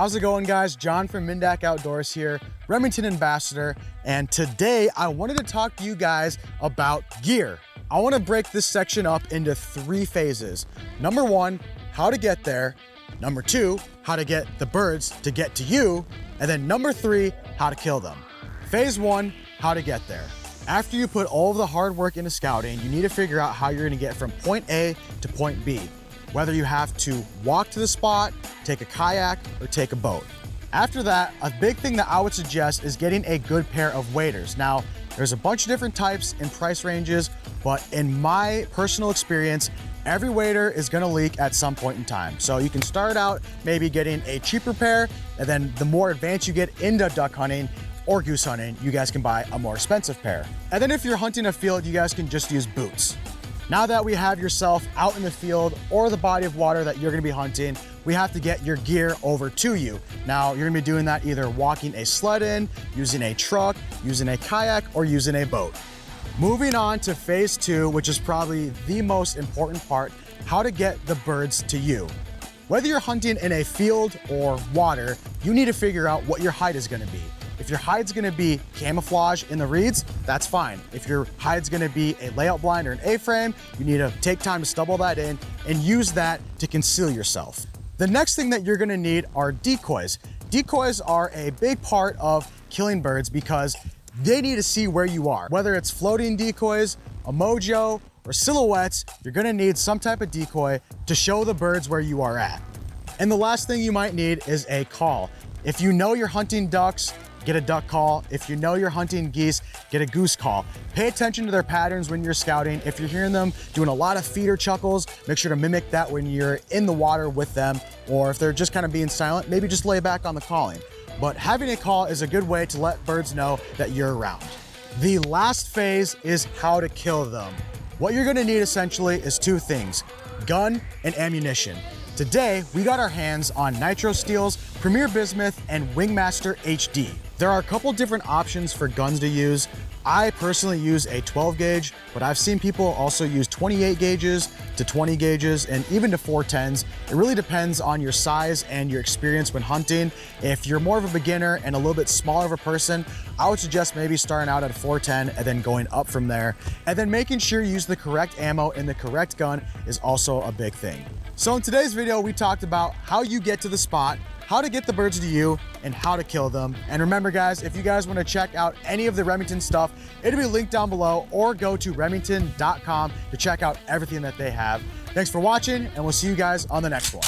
How's it going, guys? John from Mindak Outdoors here, Remington ambassador, and today I wanted to talk to you guys about gear. I want to break this section up into 3 phases. Number 1, how to get there. Number 2, how to get the birds to get to you. And then number 3, how to kill them. Phase 1, how to get there. After you put all of the hard work into scouting, you need to figure out how you're going to get from point A to point B. Whether you have to walk to the spot, take a kayak, or take a boat. After that, a big thing that I would suggest is getting a good pair of waders. Now, there's a bunch of different types and price ranges, but in my personal experience, every wader is gonna leak at some point in time. So you can start out maybe getting a cheaper pair, and then the more advanced you get into duck hunting or goose hunting, you guys can buy a more expensive pair. And then if you're hunting a field, you guys can just use boots. Now that we have yourself out in the field or the body of water that you're gonna be hunting, we have to get your gear over to you. Now, you're gonna be doing that either walking a sled in, using a truck, using a kayak, or using a boat. Moving on to phase 2, which is probably the most important part, how to get the birds to you. Whether you're hunting in a field or water, you need to figure out what your hide is gonna be. If your hide's gonna be camouflage in the reeds, that's fine. If your hide's gonna be a layout blind or an A-frame, you need to take time to stubble that in and use that to conceal yourself. The next thing that you're gonna need are decoys. Decoys are a big part of killing birds because they need to see where you are. Whether it's floating decoys, a mojo, or silhouettes, you're gonna need some type of decoy to show the birds where you are at. And the last thing you might need is a call. If you know you're hunting ducks, get a duck call. If you know you're hunting geese, get a goose call. Pay attention to their patterns when you're scouting. If you're hearing them doing a lot of feeder chuckles, make sure to mimic that when you're in the water with them. Or if they're just kind of being silent, maybe just lay back on the calling. But having a call is a good way to let birds know that you're around. The last phase is how to kill them. What you're gonna need essentially is 2 things, gun and ammunition. Today, we got our hands on Nitro Steel's Premier Bismuth and Wingmaster HD. There are a couple different options for guns to use. I personally use a 12 gauge, but I've seen people also use 28 gauges to 20 gauges and even to 410s. It really depends on your size and your experience when hunting. If you're more of a beginner and a little bit smaller of a person, I would suggest maybe starting out at a 410 and then going up from there. And then making sure you use the correct ammo in the correct gun is also a big thing. So in today's video, we talked about how you get to the spot, how to get the birds to you, and how to kill them. And remember, guys, if you guys want to check out any of the Remington stuff, it'll be linked down below, or go to remington.com to check out everything that they have. Thanks for watching, and we'll see you guys on the next one.